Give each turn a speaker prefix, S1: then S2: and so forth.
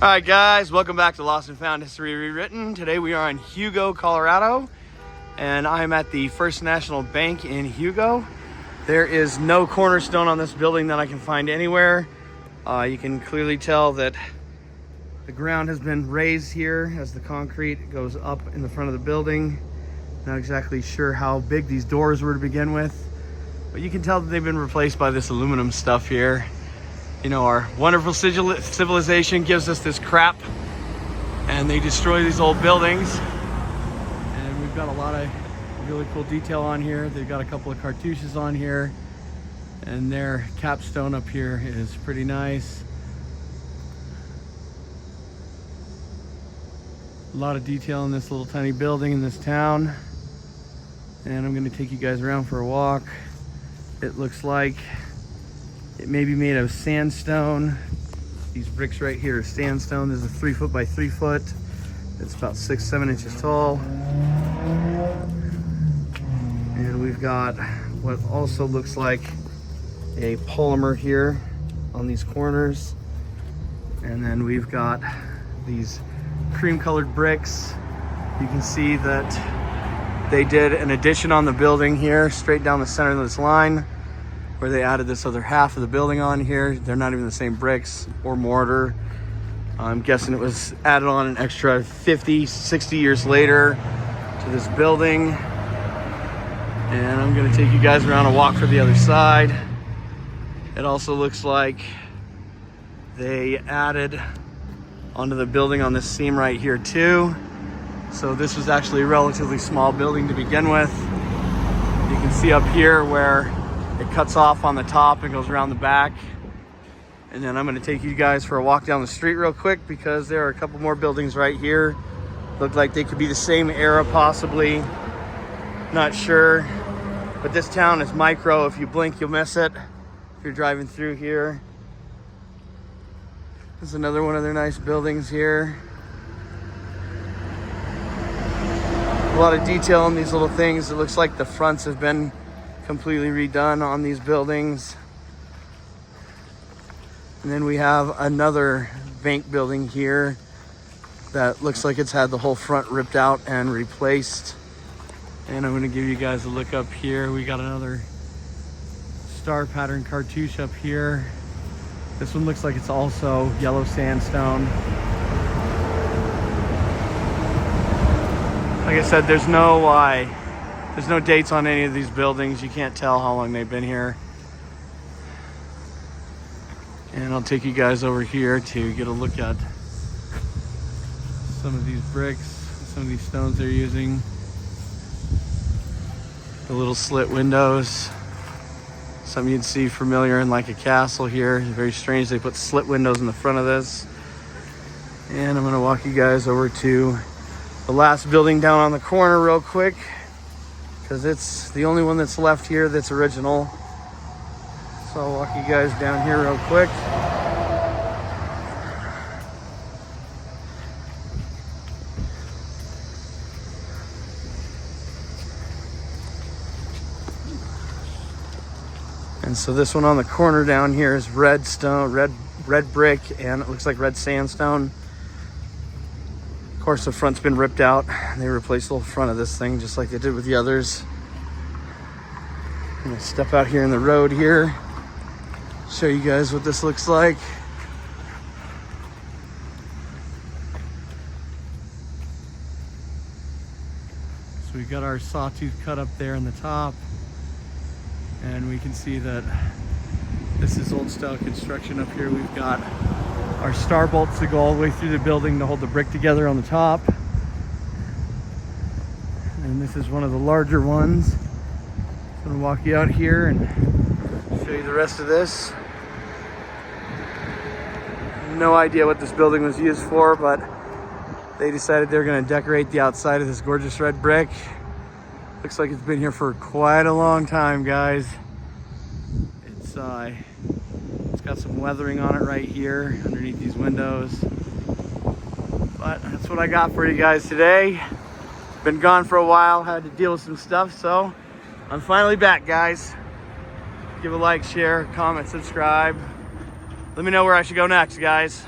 S1: Alright guys, welcome back to Lost and Found History Rewritten. Today we are in Hugo, Colorado, and I'm at the First National Bank in Hugo. There is no cornerstone on this building that I can find anywhere. You can clearly tell that the ground has been raised here as the concrete goes up in the front of the building. Not exactly sure how big these doors were to begin with, but you can tell that they've been replaced by this aluminum stuff here. You know, our wonderful civilization gives us this crap and they destroy these old buildings. And we've got a lot of really cool detail on here. They've got a couple of cartouches on here, and their capstone up here is pretty nice. A lot of detail in this little tiny building in this town. And I'm gonna take you guys around for a walk. It looks like it may be made of sandstone. These bricks right here are sandstone. This is a 3 foot by 3 foot. It's about 6-7 inches tall. And we've got what also looks like a polymer here on these corners. And then we've got these cream colored bricks. You can see that they did an addition on the building here, straight down the center of this line, where they added this other half of the building on here. They're not even the same bricks or mortar. I'm guessing it was added on an extra 50, 60 years later to this building. And I'm gonna take you guys around and walk for the other side. It also looks like they added onto the building on this seam right here too. So this was actually a relatively small building to begin with. You can see up here where it cuts off on the top and goes around the back. And then I'm gonna take you guys for a walk down the street real quick, because there are a couple more buildings right here. Look like they could be the same era possibly. Not sure. But this town is micro. If you blink, you'll miss it if you're driving through here. There's another one of their nice buildings here. A lot of detail in these little things. It looks like the fronts have been completely redone on these buildings. And then we have another bank building here that looks like it's had the whole front ripped out and replaced. And I'm going to give you guys a look up here. We got another star pattern cartouche up here. This one looks like it's also yellow sandstone. Like I said, there's no dates on any of these buildings. You can't tell how long they've been here. And I'll take you guys over here to get a look at some of these bricks, some of these stones they're using. The little slit windows. Some you'd see familiar in like a castle here. It's very strange they put slit windows in the front of this. And I'm gonna walk you guys over to the last building down on the corner real quick, because it's the only one that's left here that's original. So I'll walk you guys down here real quick. And so this one on the corner down here is red stone, red brick, and it looks like red sandstone. Of course, the front's been ripped out. They replaced the whole front of this thing just like they did with the others. I'm gonna step out here in the road here, show you guys what this looks like. So we've got our sawtooth cut up there in the top, and we can see that this is old style construction up here. We've got our star bolts that go all the way through the building to hold the brick together on the top. And this is one of the larger ones. I'm gonna walk you out here and show you the rest of this. No idea what this building was used for, but they decided they were gonna decorate the outside of this gorgeous red brick. Looks like it's been here for quite a long time, guys. It's got some weathering on it right here underneath these windows. But that's what I got for you guys today. Been gone for a while, had to deal with some stuff, so I'm finally back, guys. Give a like, share, comment, subscribe. Let me know where I should go next, guys.